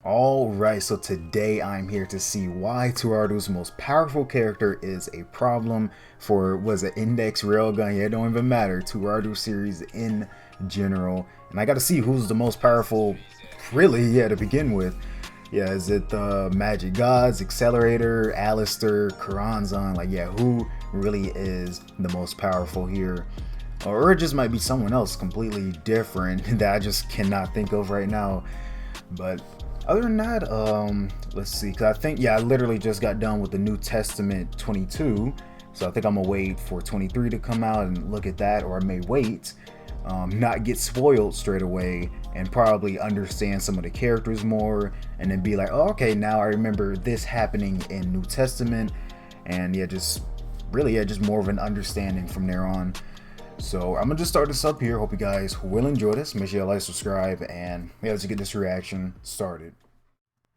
Alright, so today I'm here to see why Toaru's most powerful character is a problem for, was it Index, Railgun, yeah, it don't even matter, Toaru series in general. And I gotta see who's the most powerful, really, yeah, to begin with. Yeah, is it the Magic Gods, Accelerator, Alistair, Karanzan, like, yeah, who really is the most powerful here? Or it just might be someone else completely different that I just cannot think of right now. But other than that, let's see, because I think, yeah, I literally just got done with the New Testament 22, so I think I'm gonna wait for 23 to come out and look at that, or I may wait, not get spoiled straight away, and probably understand some of the characters more, and then be like, oh, okay, now I remember this happening in New Testament, and yeah, just really, yeah, just more of an understanding from there on. So I'm gonna just start this up here. Hope you guys will enjoy this. Make sure you like, subscribe, and yeah, let's get this reaction started.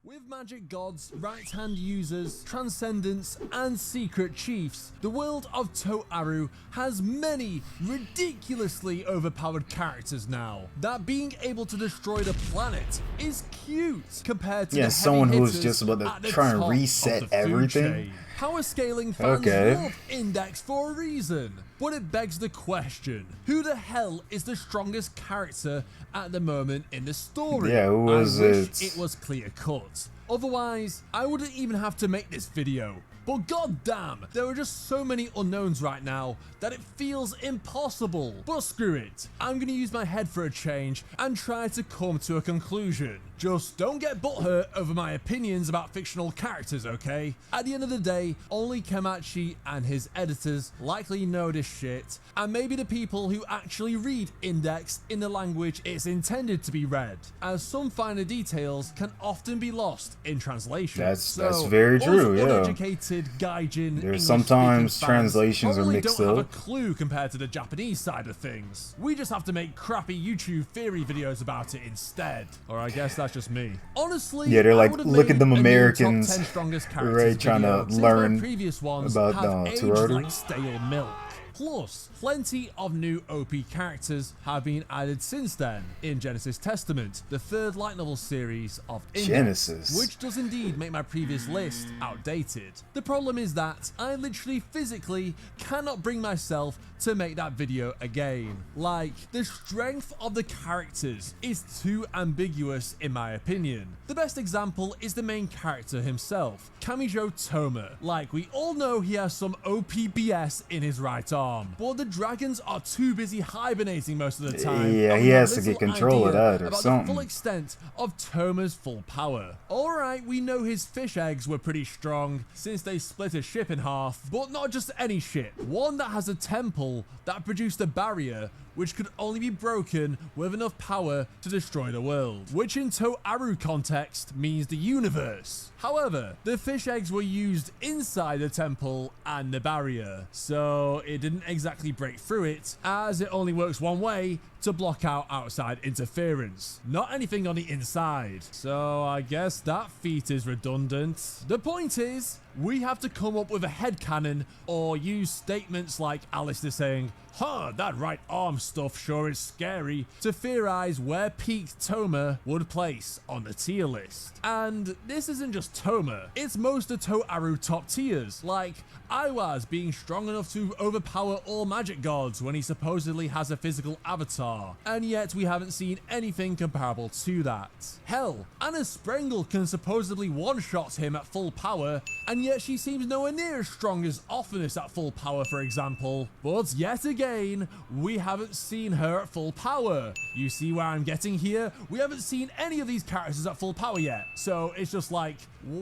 With magic gods, right-hand users, transcendents, and secret chiefs, the world of Toaru has many ridiculously overpowered characters now. That being able to destroy the planet is cute compared to the someone heavy who's hitters just about at to the try and top reset of the food everything. chain. Power scaling fans love Index for a reason, but it begs the question, who the hell is the strongest character at the moment in the story? Yeah, who was it? It was clear cut. Otherwise, I wouldn't even have to make this video. But goddamn, there are just so many unknowns right now that it feels impossible. But screw it, I'm gonna use my head for a change and try to come to a conclusion. Just don't get butthurt over my opinions about fictional characters, okay? At the end of the day, only Kemachi and his editors likely know this shit, and maybe the people who actually read Index in the language it's intended to be read, as some finer details can often be lost in translation. That's very true, yeah. Uneducated gaijin There's sometimes translations are mixed don't up. have a clue compared to the Japanese side of things. We just have to make crappy YouTube theory videos about it instead. Or I guess that's just me. Honestly, yeah, they're like, look at them Americans, top 10 strongest right, trying to learn previous ones about have aged Toaru. like stale milk. Plus, plenty of new OP characters have been added since then in Genesis Testament, the third light novel series of Index, Genesis, which does indeed make my previous list outdated. The problem is that I literally physically cannot bring myself to make that video again. Like, the strength of the characters is too ambiguous in my opinion. The best example is the main character himself, Kamijo Toma. Like, we all know he has some OPBS in his right arm, but the dragons are too busy hibernating most of the time. Yeah, he has to get control of that or about something. the full extent of Toma's full power. Alright, we know his fish eggs were pretty strong since they split a ship in half, but not just any ship. One that has a temple that produced a barrier which could only be broken with enough power to destroy the world, which in Toaru context means the universe. However, the fish eggs were used inside the temple and the barrier, so it didn't exactly break through it, as it only works one way, to block out outside interference, not anything on the inside. So I guess that feat is redundant. The point is, we have to come up with a headcanon or use statements like Alistair saying, huh, that right arm stuff sure is scary, to theorize where peak Toma would place on the tier list. And this isn't just Toma, it's most of Toaru top tiers, like Iwaz being strong enough to overpower all magic gods when he supposedly has a physical avatar, and yet we haven't seen anything comparable to that. Hell, Anna Sprengel can supposedly one-shot him at full power, and yet she seems nowhere near as strong as Ophinis at full power, for example. But yet again, we haven't seen her at full power. You see where I'm getting here? We haven't seen any of these characters at full power yet. So it's just like,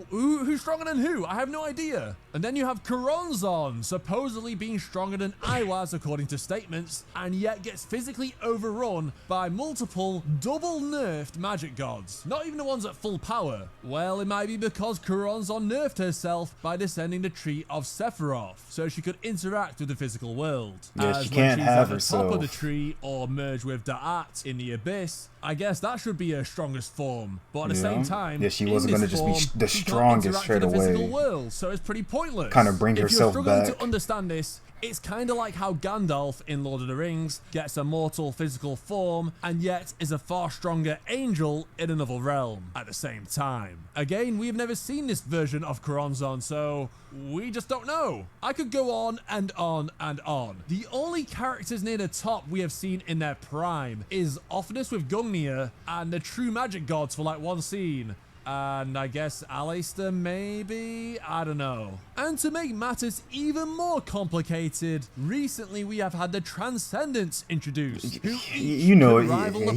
who's stronger than who? I have no idea. And then you have Karanzan, supposedly being stronger than Iwaz according to statements, and yet gets physically overrun by multiple double nerfed magic gods. Not even the ones at full power. Well, it might be because Karanzan nerfed herself by descending the tree of Sephiroth, so she could interact with the physical world. Yeah, As she when can't she's have at the top of herself. the tree or merge with Da'at in the abyss, I guess that should be her strongest form, but at the same time, yeah, she wasn't going to just be the strongest straight away. Physical world, so it's pretty pointless. Kind of bring herself back. If you're struggling to understand this, it's kind of like how Gandalf in Lord of the Rings gets a mortal physical form and yet is a far stronger angel in another realm at the same time. Again, we've never seen this version of Choronzon, so we just don't know. I could go on and on and on. The only characters near the top we have seen in their prime is Ophinis with Gungnir and the true magic gods for like one scene. And I guess Aleister maybe? I don't know. And to make matters even more complicated, recently we have had the Transcendents introduced. He knows what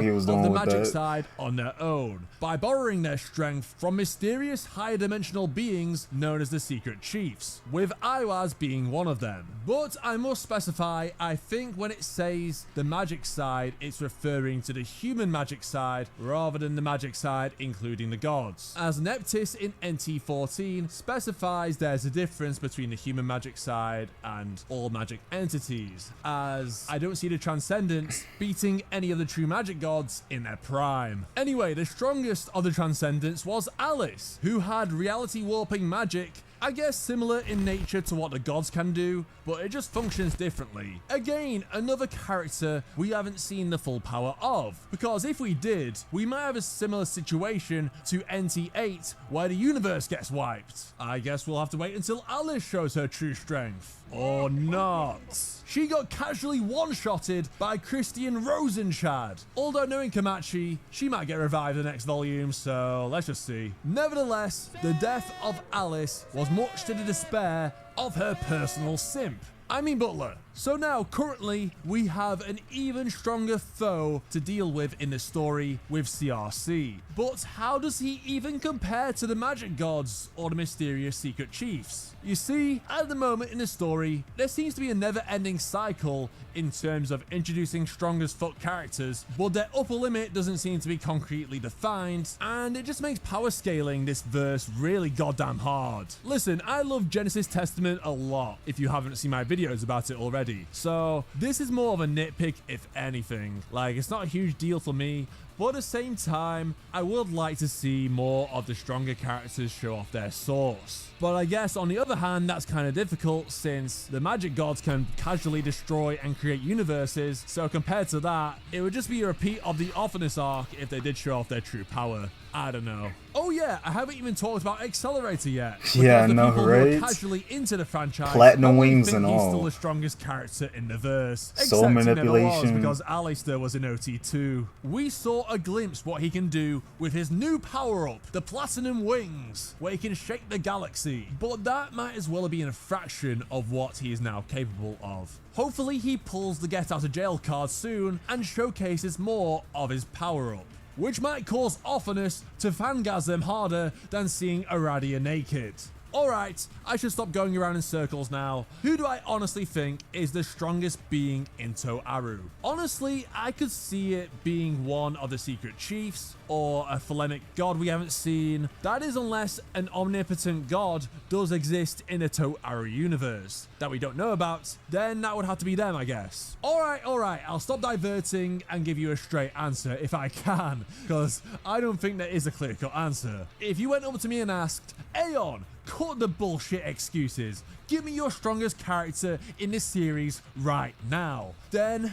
he was doing the with magic that. side on their own, by borrowing their strength from mysterious higher dimensional beings known as the Secret Chiefs, with Aiwaz being one of them. But I must specify, I think when it says the magic side, it's referring to the human magic side rather than the magic side including the gods, as Neptis in NT14 specifies there's a difference between the human magic side and all magic entities, as I don't see the Transcendents beating any of the true magic gods in their prime. Anyway, the strongest of the Transcendents was Alice, who had reality warping magic, I guess similar in nature to what the gods can do, but it just functions differently. Again, another character we haven't seen the full power of, because if we did, we might have a similar situation to NT8 where the universe gets wiped. I guess we'll have to wait until Alice shows her true strength. Or not. She got casually one-shotted by Christian Rosenchad. Although knowing Komachi, she might get revived in the next volume, so let's just see. Nevertheless, the death of Alice was much to the despair of her personal simp. I mean Butler. So now, currently, we have an even stronger foe to deal with in the story with CRC. But how does he even compare to the magic gods or the mysterious secret chiefs? You see, at the moment in the story, there seems to be a never-ending cycle in terms of introducing strong as fuck characters, but their upper limit doesn't seem to be concretely defined, and it just makes power scaling this verse really goddamn hard. Listen, I love Genesis Testament a lot, if you haven't seen my videos about it already. So this is more of a nitpick if anything. Like, it's not a huge deal for me, but at the same time, I would like to see more of the stronger characters show off their source. But I guess on the other hand, that's kind of difficult since the magic gods can casually destroy and create universes. So compared to that, it would just be a repeat of the Ophinis arc if they did show off their true power. I don't know. Oh yeah, I haven't even talked about Accelerator yet. Yeah, no, right? Who are casually into the franchise, Platinum wings and he's all. still the strongest character in the verse. Soul Except manipulation. He never was, because Aleister was in OT2. We saw a glimpse what he can do with his new power-up, the Platinum Wings, where he can shake the galaxy. But that might as well be a fraction of what he is now capable of. Hopefully he pulls the get out of jail card soon and showcases more of his power-up, which might cause Ophinis to fangasm harder than seeing Aradia naked. Alright, I should stop going around in circles now. Who do I honestly think is the strongest being in Toaru? Honestly, I could see it being one of the secret chiefs, or a Phalemic god we haven't seen. That is unless an omnipotent god does exist in the Toaru universe that we don't know about, then that would have to be them, I guess. Alright, I'll stop diverting and give you a straight answer if I can, because I don't think there is a clear-cut answer. If you went over to me and asked, Aeon, cut the bullshit excuses, give me your strongest character in this series right now, then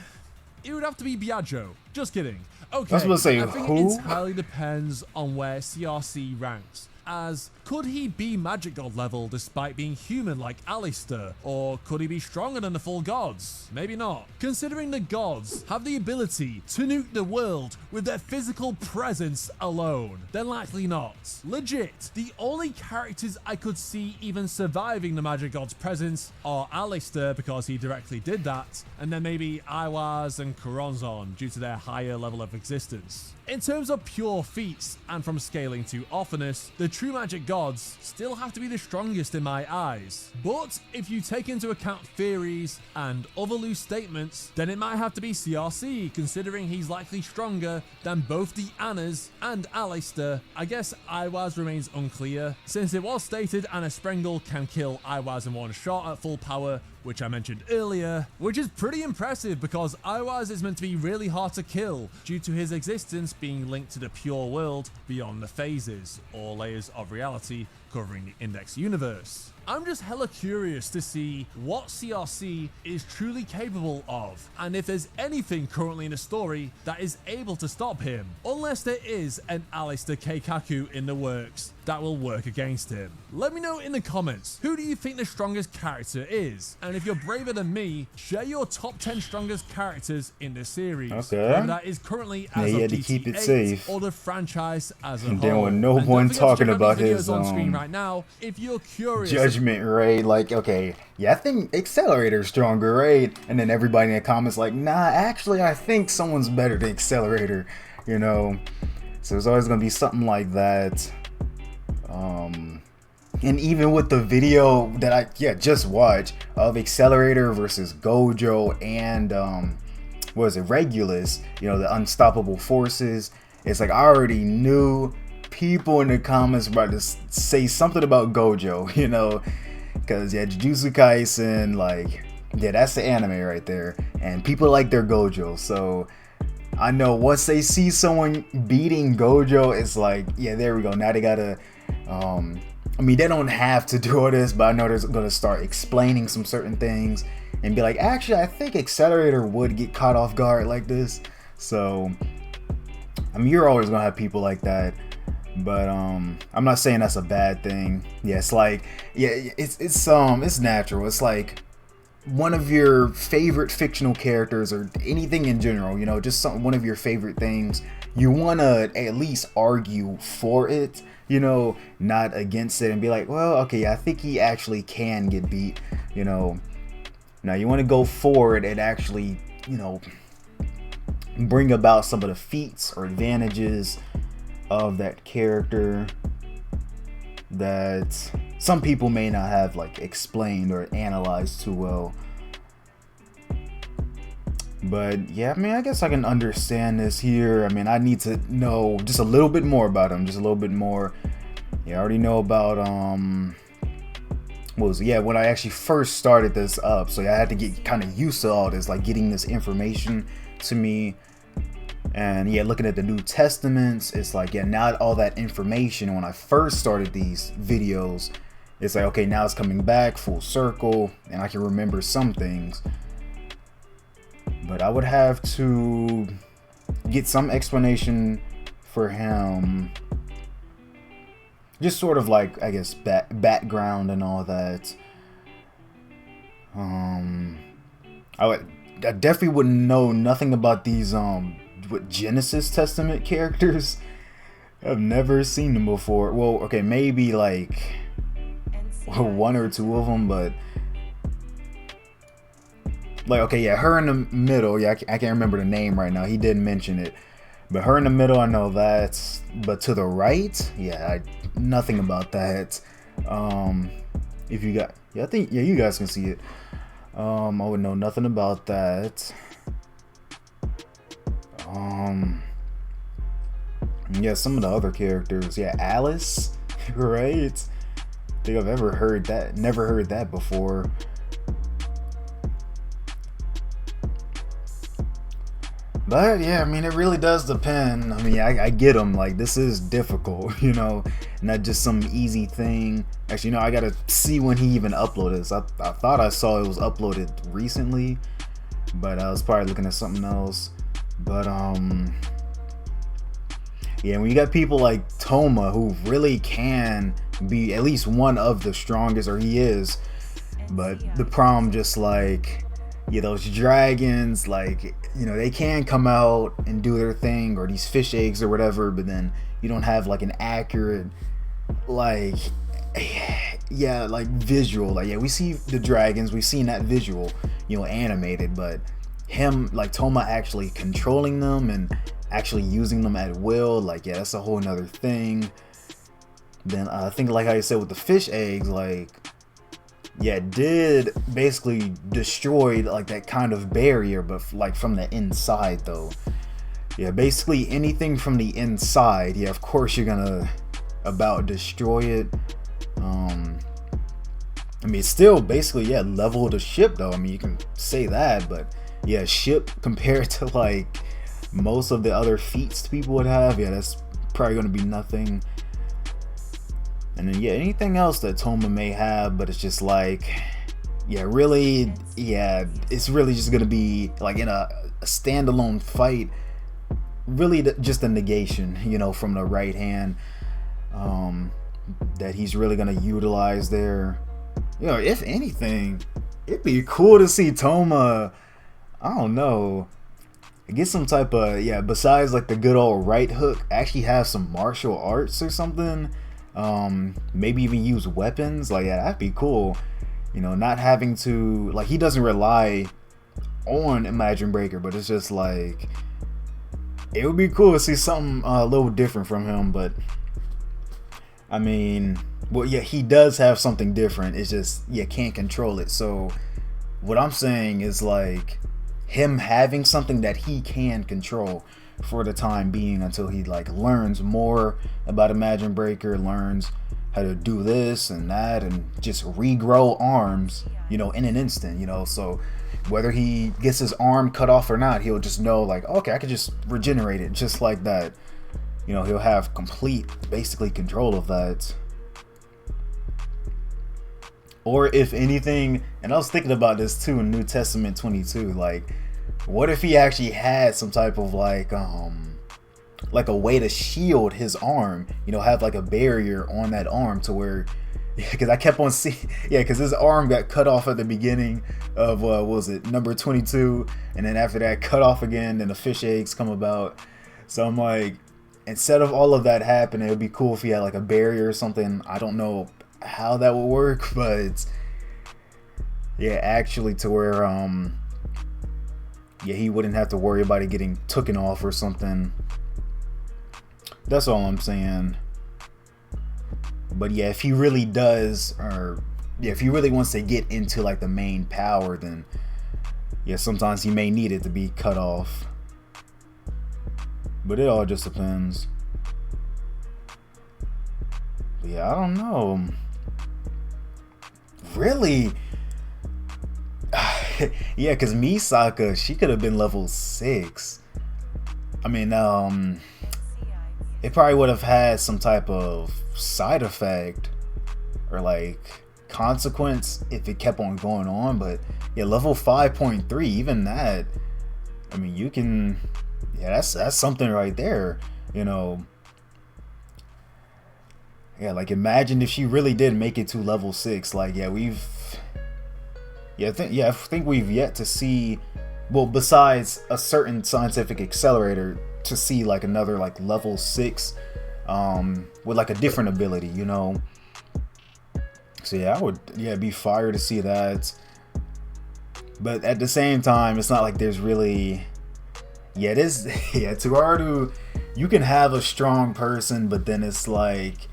it would have to be Biagio. Just kidding. Okay, I was about to say, I think who? it entirely depends on where CRC ranks. As, could he be magic god level despite being human like Aleister? Or could he be stronger than the full gods? Maybe not. Considering the gods have the ability to nuke the world with their physical presence alone, then likely not. Legit, the only characters I could see even surviving the magic god's presence are Aleister because he directly did that, and then maybe Aiwaz and Choronzon due to their higher level of existence. In terms of pure feats, and from scaling to Ophinis, the true magic gods still have to be the strongest in my eyes. But if you take into account theories and other loose statements, then it might have to be CRC, considering he's likely stronger than both the Annas and Aleister. I guess Aiwaz remains unclear, since it was stated Anna Sprengel can kill Aiwaz in one shot at full power, which I mentioned earlier, which is pretty impressive because Iwaz is meant to be really hard to kill due to his existence being linked to the pure world beyond the phases, or layers of reality covering the Index universe. I'm just hella curious to see what CRC is truly capable of, and if there's anything currently in the story that is able to stop him, unless there is an Alistair Keikaku in the works that will work against him. Let me know in the comments, who do you think the strongest character is? And if you're braver than me, share your top 10 strongest characters in the series. Okay. Whether that is currently as you of had to keep it GT8 safe. or the franchise as a And whole. then with no And one don't forget to talking check out about these his videos on screen right now if you're curious. judgment, right? Like, okay, yeah, I think Accelerator's stronger, right? And then everybody in the comments like, nah, actually, I think someone's better than Accelerator, you know? So there's always gonna be something like that. And even with the video that I just watched of Accelerator versus Gojo and what was it, Regulus, you know, the Unstoppable Forces, it's like I already knew people in the comments about to say something about Gojo, you know, because Jujutsu Kaisen, like, that's the anime right there, and people like their Gojo. So I know once they see someone beating Gojo, it's like, yeah, there we go. Now they gotta I mean, they don't have to do all this, but I know they're gonna start explaining some certain things and be like, actually, I think Accelerator would get caught off guard like this. So I mean, you're always gonna have people like that, but I'm not saying that's a bad thing. Yeah, it's like, yeah, it's natural. It's like one of your favorite fictional characters or anything in general, you know, just one of your favorite things. You want to at least argue for it, you know, not against it, and be like, well, okay, I think he actually can get beat, you know. Now you want to go forward and actually, you know, bring about some of the feats or advantages of that character that some people may not have like explained or analyzed too well. But yeah, I mean, I guess I can understand this here. I mean, I need to know just a little bit more about him, just a little bit more. Yeah, I already know about what was it? Yeah, when I actually first started this up, so I had to get kind of used to all this, like getting this information to me. And yeah, looking at the New Testaments, it's like, yeah, now all that information when I first started these videos, it's like, okay, now it's coming back full circle and I can remember some things. But I would have to get some explanation for him, just sort of like, I guess, background and all that. I definitely wouldn't know nothing about these what Genesis Testament characters. I've never seen them before. Well, okay, maybe like one or two of them, but like, okay, yeah, her in the middle, yeah, I can't remember the name right now, he did mention it, but her in the middle, I know that, but to the right, yeah, nothing about that. If you got, yeah, I think, yeah, you guys can see it. I would know nothing about that. Yeah, some of the other characters, yeah, Alice, right? I think I've ever heard that, never heard that before. But yeah, I mean, it really does depend. I mean, I get them. Like, this is difficult, you know, not just some easy thing. Actually, no, I gotta see when he even uploaded this. I thought I saw it was uploaded recently, but I was probably looking at something else. But yeah, when you got people like Toma who really can be at least one of the strongest, or he is, but the problem just like, yeah, those dragons, like, you know, they can come out and do their thing, or these fish eggs or whatever, but then you don't have like an accurate, like, yeah, like visual. Like, yeah, we see the dragons, we've seen that visual, you know, animated, but him, like Toma, actually controlling them and actually using them at will, like, yeah, that's a whole nother thing. Then I think, like how you said with the fish eggs, like, yeah, it did basically destroy like that kind of barrier, but like from the inside though. Yeah, basically anything from the inside, yeah, of course you're gonna about destroy it. I mean, it's still basically, yeah, level the ship though. I mean, you can say that, but yeah, ship compared to like most of the other feats people would have, yeah, that's probably going to be nothing. And then yeah, anything else that Toma may have, but it's just like, yeah, really, yeah, it's really just going to be like in a standalone fight, really just a negation, you know, from the right hand that he's really going to utilize there. You know, if anything, it'd be cool to see Toma, I don't know, get some type of, yeah, besides like the good old right hook, actually have some martial arts or something. Maybe even use weapons. Like, yeah, that'd be cool. You know, not having to, like, he doesn't rely on Imagine Breaker, but it's just like, it would be cool to see something a little different from him. But I mean, well, yeah, he does have something different. It's just, yeah, can't control it. So what I'm saying is like him having something that he can control for the time being until he like learns more about Imagine Breaker, learns how to do this and that, and just regrow arms, you know, in an instant, you know. So whether he gets his arm cut off or not, he'll just know like, okay, I could just regenerate it just like that. You know, he'll have complete, basically, control of that. Or if anything, and I was thinking about this too in New Testament 22, like, what if he actually had some type of like a way to shield his arm, you know, have like a barrier on that arm to where, because I kept on seeing, yeah, because his arm got cut off at the beginning of what was it, number 22, and then after that cut off again, and the fish eggs come about. So I'm like, instead of all of that happening, it would be cool if he had like a barrier or something. I don't know how that would work, but yeah, actually to where yeah, he wouldn't have to worry about it getting taken off or something. That's all I'm saying. But yeah, if he really does, or yeah, if he really wants to get into like the main power, then yeah, sometimes he may need it to be cut off. But it all just depends. But yeah, I don't know. Really? Yeah, because Misaka, she could have been level 6. I mean, it probably would have had some type of side effect or like consequence if it kept on going on. But yeah, level 5.3, even that, I mean, you can, yeah, that's something right there, you know. Yeah, like imagine if she really did make it to level 6. Like, yeah, I think we've yet to see, well, besides a certain scientific accelerator, to see like another like level 6 with like a different ability, you know. So yeah, I would, yeah, be fired to see that. But at the same time, it's not like there's really, yeah, it is, yeah, Toaru, you can have a strong person, but then it's like,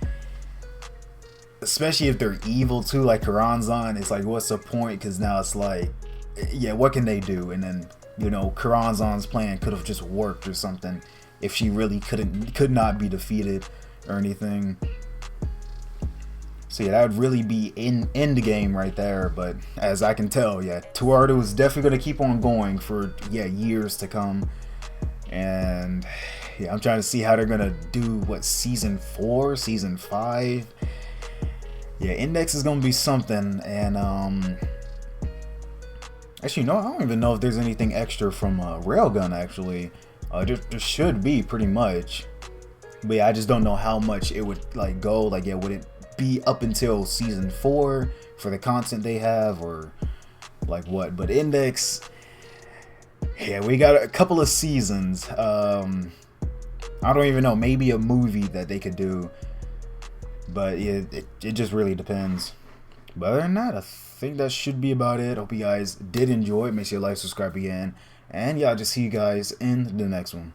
especially if they're evil too, like Karanzan, it's like, what's the point? Because now it's like, yeah, what can they do? And then, you know, Karanzan's plan could have just worked or something if she really could not be defeated or anything. So yeah, that would really be in the game right there. But as I can tell, yeah, Toaru is definitely going to keep on going for, yeah, years to come. And yeah, I'm trying to see how they're going to do, what, season 4, season 5. Yeah, Index is gonna be something. And actually, no, I don't even know if there's anything extra from Railgun. Actually, there should be pretty much, but yeah, I just don't know how much it would like go. Like, yeah, would it be up until season 4 for the content they have, or like what? But Index, yeah, we got a couple of seasons. I don't even know, maybe a movie that they could do. But yeah, it just really depends. But other than that, I think that should be about it. Hope you guys did enjoy it. Make sure you like, subscribe again. And yeah, I'll just see you guys in the next one.